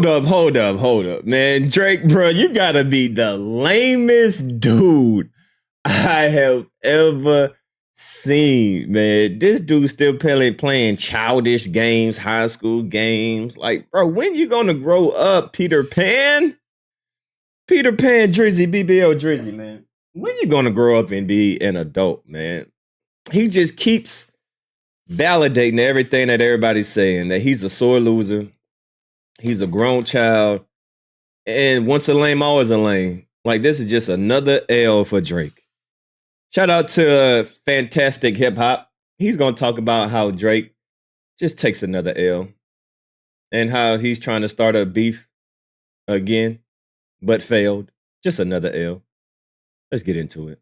hold up, man. Drake, bro, you gotta be the lamest dude I have ever seen, man. This dude still playing childish games, high school games. Like, bro, when you gonna grow up, Peter Pan? Peter Pan Drizzy, BBL Drizzy, man. When you gonna grow up and be an adult, man? He just keeps validating everything that everybody's saying, that he's a sore loser. He's a grown child. And once a lame, always a lame. Like, this is just another L for Drake. Shout out to Fantastic Hip Hop. He's going to talk about how Drake just takes another L and how he's trying to start a beef again, but failed. Just another L. Let's get into it.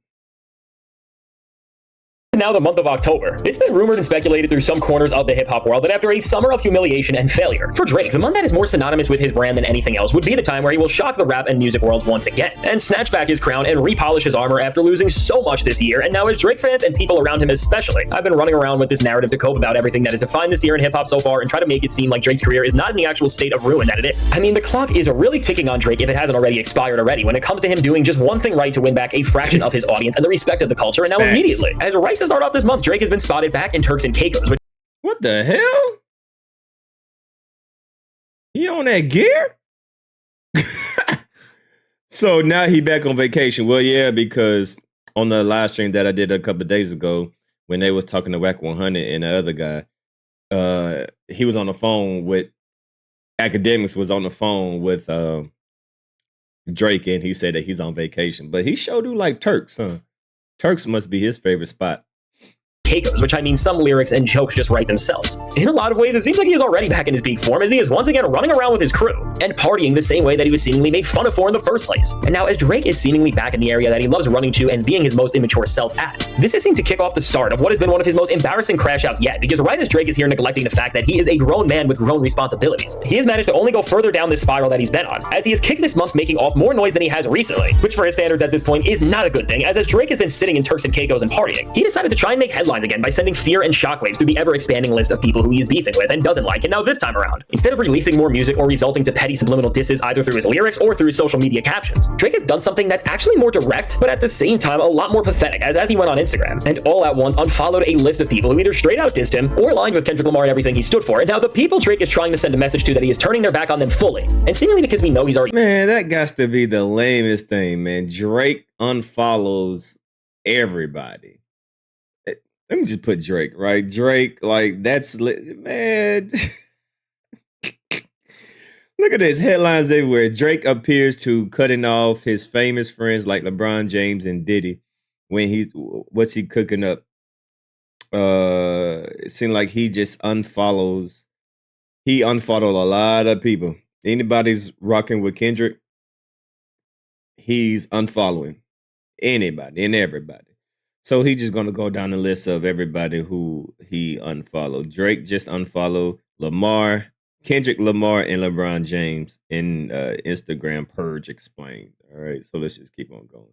Now the month of October. It's been rumored and speculated through some corners of the hip-hop world that after a summer of humiliation and failure, for Drake, the month that is more synonymous with his brand than anything else would be the time where he will shock the rap and music world once again, and snatch back his crown and repolish his armor after losing so much this year. And now as Drake fans and people around him especially, I've been running around with this narrative to cope about everything that has defined this year in hip-hop so far and try to make it seem like Drake's career is not in the actual state of ruin that it is. I mean, the clock is really ticking on Drake if it hasn't already expired already when it comes to him doing just one thing right to win back a fraction of his audience and the respect of the culture. And now immediately, as right to start off this month, Drake has been spotted back in Turks and Caicos. What the hell? He on that gear? So now he back on vacation. Well, yeah, because on the live stream that I did a couple of days ago, when they was talking to Whack 100 and the other guy, he was on the phone with Academics was on the phone with Drake, and he said that he's on vacation. But he sure do like Turks, huh? Turks must be his favorite spot. Caicos, which I mean some lyrics and jokes just write themselves. In a lot of ways, it seems like he is already back in his peak form as he is once again running around with his crew and partying the same way that he was seemingly made fun of for in the first place. And now as Drake is seemingly back in the area that he loves running to and being his most immature self at, this has seemed to kick off the start of what has been one of his most embarrassing crash outs yet, because right as Drake is here neglecting the fact that he is a grown man with grown responsibilities, he has managed to only go further down this spiral that he's been on, as he has kicked this month making off more noise than he has recently, which for his standards at this point is not a good thing, as Drake has been sitting in Turks and Caicos and partying, he decided to try and make headlines again by sending fear and shockwaves through the ever-expanding list of people who he is beefing with and doesn't like. And now this time around, instead of releasing more music or resulting to petty subliminal disses either through his lyrics or through his social media captions, Drake has done something that's actually more direct, but at the same time a lot more pathetic, as he went on Instagram, and all at once unfollowed a list of people who either straight out dissed him or aligned with Kendrick Lamar and everything he stood for. And now the people Drake is trying to send a message to that he is turning their back on them fully, and seemingly because we know he's already— Man, that got to be the lamest thing, man. Drake unfollows everybody. Let me just put Drake, right? Drake, like, that's, man. Look at this, headlines everywhere. Drake appears to cutting off his famous friends like LeBron James and Diddy when what's he cooking up? It seemed like he just unfollows. He unfollowed a lot of people. Anybody's rocking with Kendrick, he's unfollowing anybody and everybody. So he's just gonna go down the list of everybody who he unfollowed. Drake just unfollowed Lamar, Kendrick Lamar, and LeBron James in Instagram purge explained. All right, so let's just keep on going.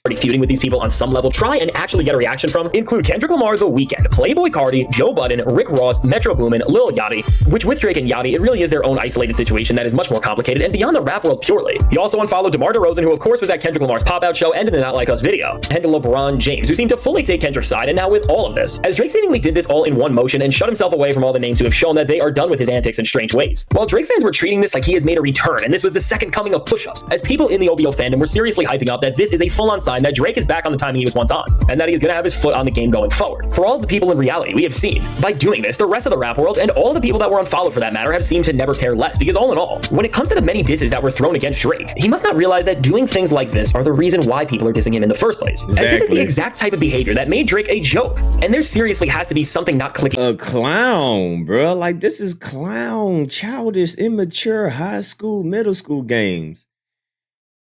Already feuding with these people on some level, try and actually get a reaction from, include Kendrick Lamar, The Weeknd, Playboi Carti, Joe Budden, Rick Ross, Metro Boomin, Lil Yachty, which with Drake and Yachty, it really is their own isolated situation that is much more complicated and beyond the rap world purely. He also unfollowed DeMar DeRozan, who of course was at Kendrick Lamar's pop-out show and in the Not Like Us video, and LeBron James, who seemed to fully take Kendrick's side. And now with all of this, as Drake seemingly did this all in one motion and shut himself away from all the names who have shown that they are done with his antics and strange ways, while Drake fans were treating this like he has made a return and this was the second coming of push-ups, as people in the OVO fandom were seriously hyping up that this is a full-on sign that Drake is back on the timing he was once on, and that he is going to have his foot on the game going forward. For all of the people in reality we have seen, by doing this, the rest of the rap world, and all the people that were unfollowed for that matter, have seemed to never care less, because all in all, when it comes to the many disses that were thrown against Drake, he must not realize that doing things like this are the reason why people are dissing him in the first place. Exactly. As this is the exact type of behavior that made Drake a joke, and there seriously has to be something not clicking. A clown, bro. Like, this is clown, childish, immature, high school, middle school games.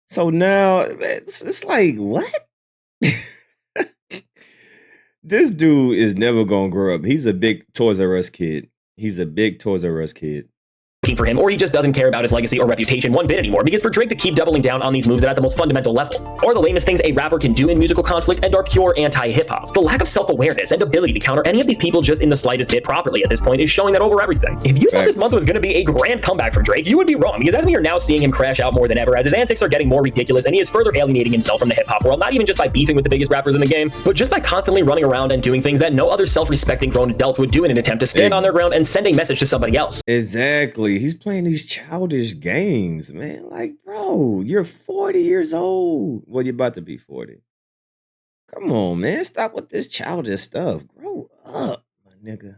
So now, it's like, what? This dude is never gonna grow up. He's a big Toys R Us kid. He's a big Toys R Us kid. for him, or he just doesn't care about his legacy or reputation one bit anymore, because for Drake to keep doubling down on these moves that at the most fundamental level are the lamest things a rapper can do in musical conflict and are pure anti-hip-hop. The lack of self-awareness and ability to counter any of these people just in the slightest bit properly at this point is showing that over everything. If you thought this month was going to be a grand comeback from Drake, you would be wrong, because as we are now seeing him crash out more than ever, as his antics are getting more ridiculous and he is further alienating himself from the hip-hop world, not even just by beefing with the biggest rappers in the game, but just by constantly running around and doing things that no other self-respecting grown adults would do in an attempt to stand on their ground and send a message to somebody else. Exactly. He's playing these childish games, man. Like, bro, you're 40 years old. Well, you're about to be 40. Come on, man. Stop with this childish stuff. Grow up, my nigga.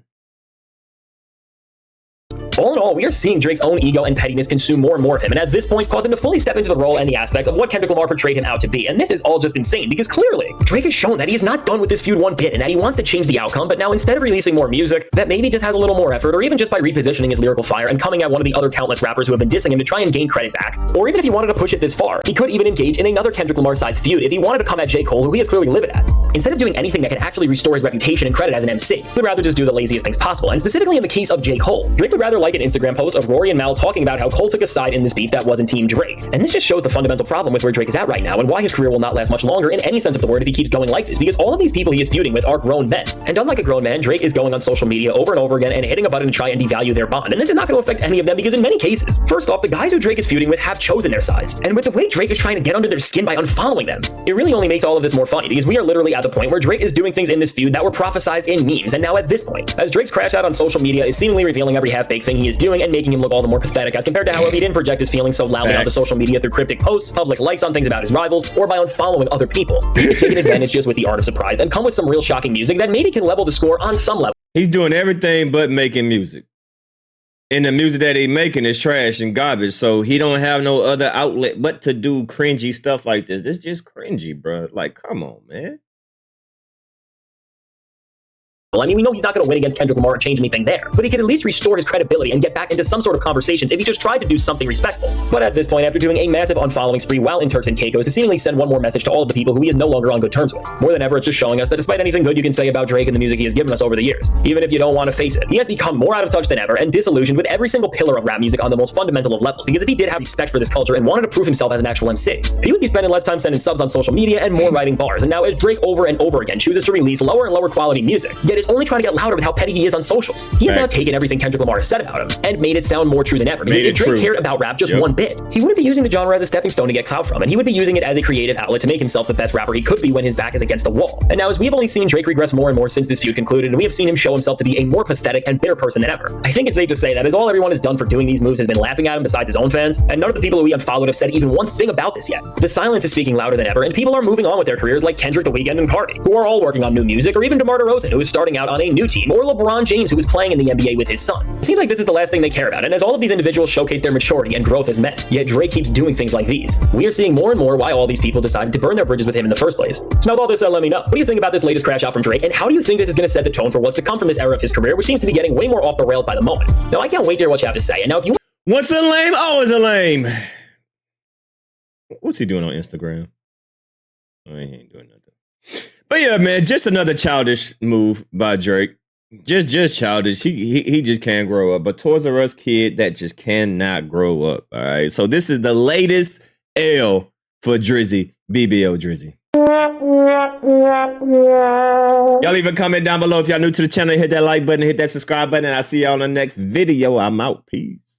All in all, we are seeing Drake's own ego and pettiness consume more and more of him, and at this point cause him to fully step into the role and the aspects of what Kendrick Lamar portrayed him out to be. And this is all just insane, because clearly, Drake has shown that he is not done with this feud one bit, and that he wants to change the outcome, but now instead of releasing more music, that maybe just has a little more effort, or even just by repositioning his lyrical fire and coming at one of the other countless rappers who have been dissing him to try and gain credit back, or even if he wanted to push it this far, he could even engage in another Kendrick Lamar-sized feud if he wanted to come at J. Cole, who he is clearly livid at. Instead of doing anything that can actually restore his reputation and credit as an MC, he would rather just do the laziest things possible, and specifically in the case of J. Cole, Drake would rather like an Instagram post of Rory and Mal talking about how Cole took a side in this beef that wasn't Team Drake. And this just shows the fundamental problem with where Drake is at right now and why his career will not last much longer in any sense of the word if he keeps going like this, because all of these people he is feuding with are grown men. And unlike a grown man, Drake is going on social media over and over again and hitting a button to try and devalue their bond. And this is not going to affect any of them, because in many cases, first off, the guys who Drake is feuding with have chosen their sides. And with the way Drake is trying to get under their skin by unfollowing them, it really only makes all of this more funny, because we are literally at the point where Drake is doing things in this feud that were prophesized in memes. And now at this point, as Drake's crash out on social media is seemingly revealing every half-baked thing he is doing and making him look all the more pathetic as compared to how if he didn't project his feelings so loudly onto social media through cryptic posts, public likes on things about his rivals, or by unfollowing other people. He could take an advantage just with the art of surprise and come with some real shocking music that maybe can level the score on some level. He's doing everything but making music. And the music that he's making is trash and garbage, so he don't have no other outlet but to do cringy stuff like this. This is just cringy, bro. Like, come on, man. I mean, we know he's not going to win against Kendrick Lamar or change anything there, but he could at least restore his credibility and get back into some sort of conversations if he just tried to do something respectful. But at this point, after doing a massive unfollowing spree while in Turks and Caicos to seemingly send one more message to all of the people who he is no longer on good terms with, more than ever, it's just showing us that despite anything good you can say about Drake and the music he has given us over the years, even if you don't want to face it, he has become more out of touch than ever and disillusioned with every single pillar of rap music on the most fundamental of levels. Because if he did have respect for this culture and wanted to prove himself as an actual MC, he would be spending less time sending subs on social media and more writing bars. And now as Drake over and over again chooses to release lower and lower quality music, yet is only trying to get louder with how petty he is on socials. He has now taken everything Kendrick Lamar has said about him and made it sound more true than ever. Because if Drake cared about rap just one bit, he wouldn't be using the genre as a stepping stone to get clout from, and he would be using it as a creative outlet to make himself the best rapper he could be when his back is against the wall. And now as we have only seen Drake regress more and more since this feud concluded, and we have seen him show himself to be a more pathetic and bitter person than ever, I think it's safe to say that as all everyone has done for doing these moves has been laughing at him besides his own fans, and none of the people who he unfollowed have said even one thing about this yet. The silence is speaking louder than ever, and people are moving on with their careers like Kendrick, The Weeknd, and Cardi, who are all working on new music, or even DeMar DeRozan, who is starting out on a new team, or LeBron James, who is playing in the NBA with his son. It seems like this is the last thing they care about, and as all of these individuals showcase their maturity and growth as men, yet Drake keeps doing things like these, we are seeing more and more why all these people decided to burn their bridges with him in the first place. So now with all this said, let me know, what do you think about this latest crash out from Drake, and how do you think this is going to set the tone for what's to come from this era of his career, which seems to be getting way more off the rails by the moment? Now I can't wait to hear what you have to say, and now if you Once a lame, always a lame. What's he doing on Instagram? Oh, he ain't doing nothing. But yeah, man, just another childish move by Drake. Just childish. He just can't grow up. But Toys R Us kid that just cannot grow up. All right. So this is the latest L for Drizzy. BBO Drizzy. Y'all leave a comment down below if y'all new to the channel. Hit that like button, hit that subscribe button, and I'll see y'all on the next video. I'm out. Peace.